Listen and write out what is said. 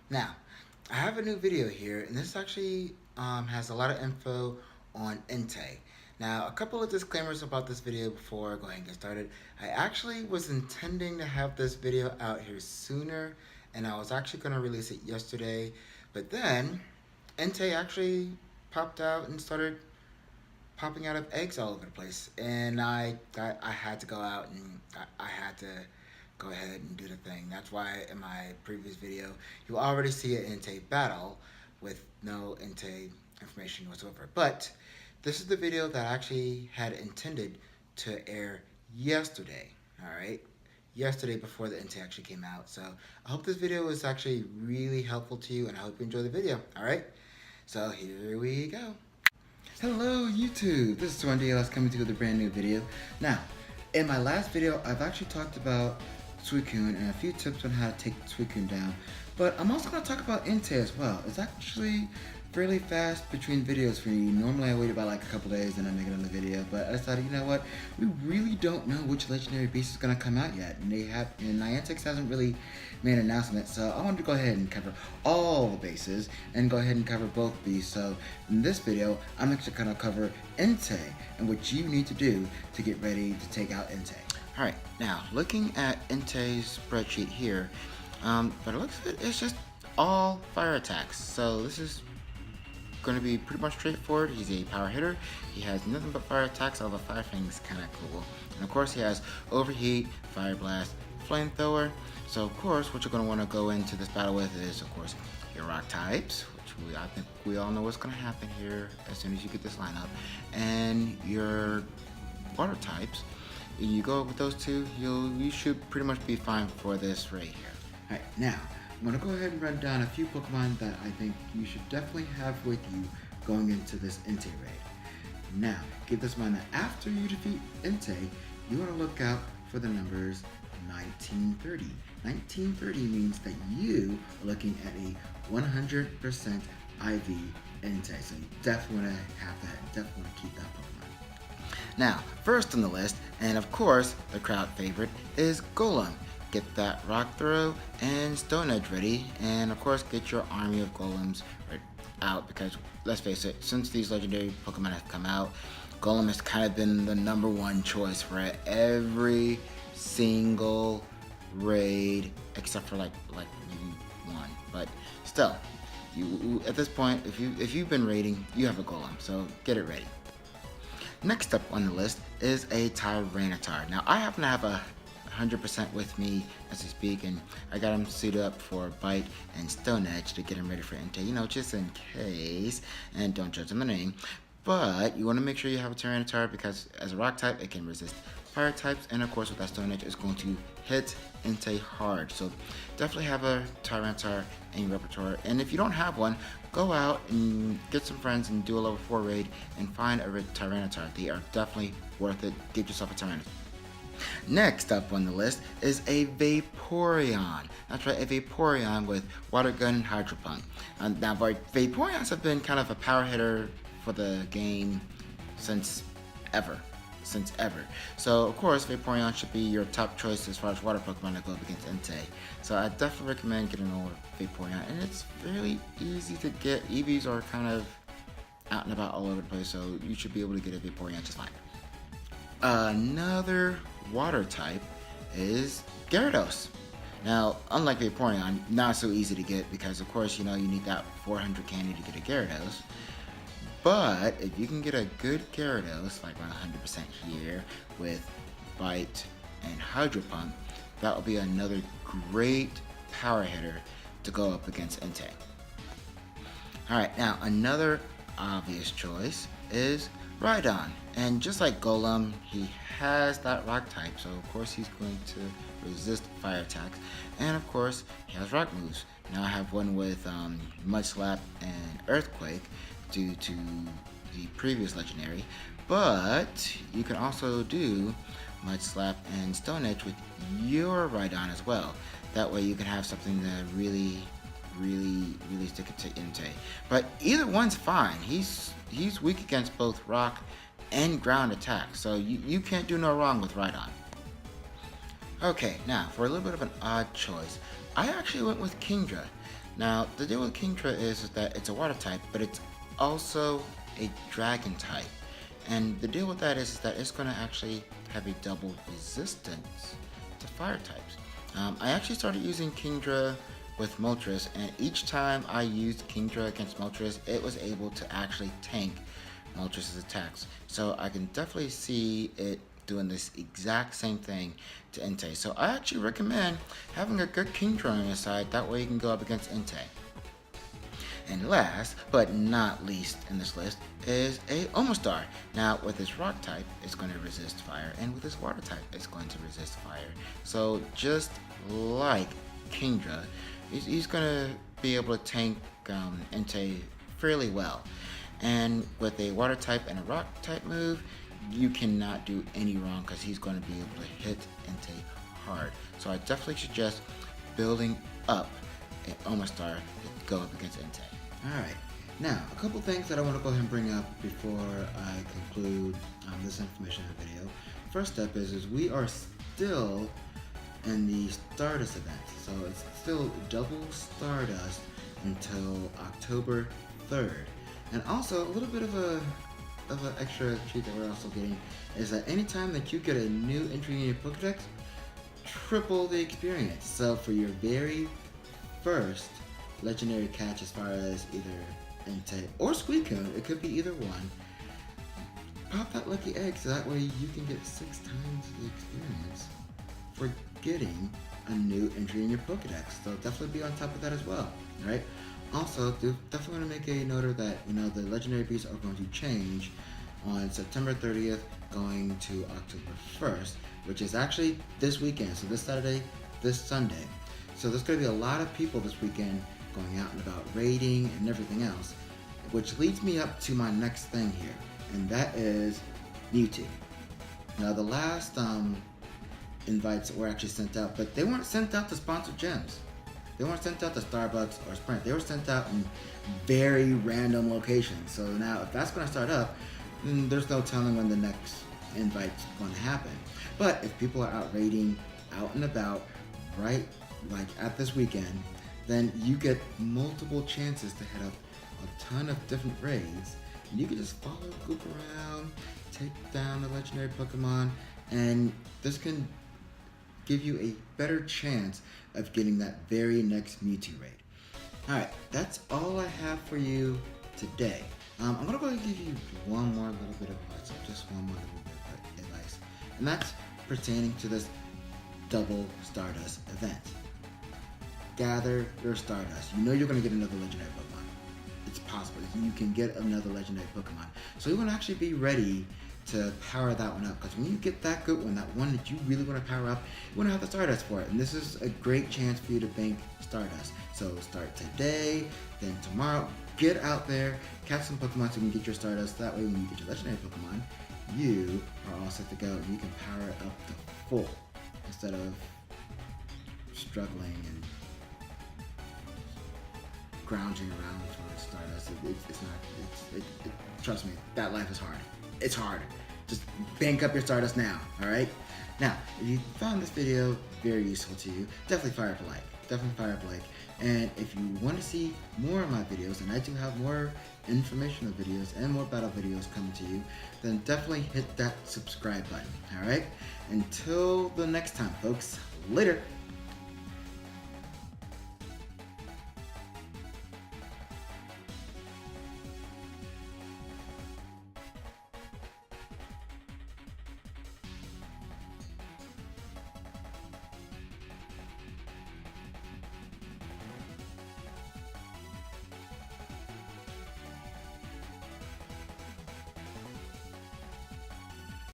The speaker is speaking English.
Now, I have a new video here, and this actually has a lot of info on Entei. Now, a couple of disclaimers about this video before I go ahead and get started. I actually was intending to have this video out here sooner, and I was actually going to release it yesterday, but then Entei actually popped out and started popping out of eggs all over the place, and I had to go out and I had to go ahead and do the thing. That's why in my previous video you already see an Entei battle with no Entei information whatsoever. But this is the video that I actually had intended to air yesterday. All right. Yesterday before the Entei actually came out. So I hope this video was actually really helpful to you, and I hope you enjoy the video. All right. So here we go. Hello YouTube, this is Entei coming to you with a brand new video. Now, in my last video, I've actually talked about Suicune and a few tips on how to take Suicune down, but I'm also going to talk about Entei as well. It's actually fairly fast between videos for me. Normally I wait about like a couple days and I make another video, but I decided, you know what, we really don't know which legendary beast is going to come out yet, and Niantic hasn't really made an announcement, so I wanted to go ahead and cover all the bases and go ahead and cover both beasts. So in this video, I'm actually going to cover Entei and what you need to do to get ready to take out Entei. Alright, now looking at Entei's spreadsheet here, but it looks like it's just all fire attacks. So this is going to be pretty much straightforward. He's a power hitter. He has nothing but fire attacks, although Fire Fang is kind of cool. And of course he has Overheat, Fire Blast, Flamethrower. So of course what you're going to want to go into this battle with is of course your rock types, which I think we all know what's going to happen here as soon as you get this lineup, and your water types. You go with those two, you should pretty much be fine for this right here. Alright, now I'm going to go ahead and run down a few Pokemon that I think you should definitely have with you going into this Entei raid. Now, keep this in mind that after you defeat Entei, you want to look out for the numbers 1930. 1930 means that you are looking at a 100% IV Entei, so you definitely want to have that, definitely want to keep that Pokemon. Now, first on the list, and of course the crowd favorite, is Golem. Get that Rock Throw and Stone Edge ready, and of course get your army of Golems out, because let's face it, since these legendary Pokemon have come out, Golem has kind of been the #1 choice for every single raid, except for like maybe one. But still, you at this point, if you've been raiding, you have a Golem, so get it ready. Next up on the list is a Tyranitar. Now I happen to have a 100% with me as we speak, and I got him suited up for Bite and Stone Edge to get him ready for Entei, you know, just in case, and don't judge on the name. But you want to make sure you have a Tyranitar, because as a rock type it can resist fire types, and of course with that Stone Edge it's going to hit Entei hard. So definitely have a Tyranitar in your repertoire, and if you don't have one, go out and get some friends and do a level 4 raid and find a Tyranitar. They are definitely worth it. Get yourself a Tyranitar. Next up on the list is a Vaporeon. That's right, a Vaporeon with Water Gun and Hydro Pump. Now, Vaporeons have been kind of a power hitter for the game since ever. So, of course, Vaporeon should be your top choice as far as water Pokemon that go up against Entei. So, I definitely recommend getting a Vaporeon, and it's fairly easy to get. EVs are kind of out and about all over the place, so you should be able to get a Vaporeon just fine. Another water type is Gyarados. Now, unlike Vaporeon, not so easy to get, because of course, you know, you need that 400 candy to get a Gyarados. But if you can get a good Gyarados, like 100% here, with Bite and Hydro Pump, that will be another great power hitter to go up against Entei. Alright, now another obvious choice is Rhydon. And just like Golem, he has that rock type, so of course he's going to resist fire attacks. And of course, he has rock moves. Now I have one with Mud Slap and Earthquake due to the previous legendary. But you can also do Mud Slap and Stone Edge with your Rhydon as well. That way you can have something that really stick it to Entei. But either one's fine. He's weak against both rock and ground attacks, so you can't do no wrong with Rhydon. Okay, now for a little bit of an odd choice, I actually went with Kingdra. Now, the deal with Kingdra is that it's a water type, but it's also a dragon type. And the deal with that is that it's going to actually have a double resistance to fire types. I actually started using Kingdra with Moltres, and each time I used Kingdra against Moltres, it was able to actually tank Moltres' attacks. So I can definitely see it doing this exact same thing to Entei. So I actually recommend having a good Kingdra on your side, that way you can go up against Entei. And last, but not least in this list, is a Omastar. Now, with his rock type, it's going to resist fire, and with his water type, it's going to resist fire. So just like Kingdra, he's going to be able to tank Entei fairly well. And with a water type and a rock type move, you cannot do any wrong because he's going to be able to hit Entei hard. So I definitely suggest building up an Omastar to go up against Entei. Alright, now a couple things that I want to go ahead and bring up before I conclude this information in the video. First step is we are still in the Stardust event, so it's still double Stardust until October 3rd. And also a little bit of an extra treat that we're also getting is that anytime that you get a new entry in your Pokedex, triple the experience. So for your very first legendary catch, as far as either Entei or Suicune, it could be either one, pop that lucky egg so that way you can get 6 times the experience for getting a new entry in your Pokedex. So definitely be on top of that as well. Alright? Also, definitely want to make a note of that, the legendary beasts are going to change on September 30th going to October 1st, which is actually this weekend. So this Saturday, this Sunday. So there's going to be a lot of people this weekend going out and about raiding and everything else, which leads me up to my next thing here, and that is Mewtwo. Now the last invites were actually sent out, but they weren't sent out to sponsored gyms. They weren't sent out to Starbucks or Sprint. They were sent out in very random locations. So now if that's going to start up, then there's no telling when the next invite's going to happen. But if people are out raiding, out and about, right, like at this weekend, then you get multiple chances to hit up a ton of different raids. And you can just follow, goop around, take down a legendary Pokemon, and this can give you a better chance of getting that very next Mewtwo raid. Alright, that's all I have for you today. I'm going to go ahead and give you one more little bit of advice, just one more little bit of advice, and that's pertaining to this double Stardust event. Gather your Stardust. You know you're going to get another legendary Pokemon. It's possible. You can get another legendary Pokemon. So you want to actually be ready to power that one up, because when you get that good one, that one that you really want to power up, you want to have the Stardust for it, and this is a great chance for you to bank Stardust. So start today, then tomorrow, get out there, catch some Pokemon so you can get your Stardust. That way when you get your legendary Pokemon, you are all set to go, and you can power it up to full instead of struggling and grounding around for Stardust. Trust me, that life is hard. It's hard. Just bank up your Stardust now, alright? Now, if you found this video very useful to you, definitely fire up a like. Definitely fire up a like. And if you want to see more of my videos, and I do have more informational videos and more battle videos coming to you, then definitely hit that subscribe button, alright? Until the next time, folks. Later!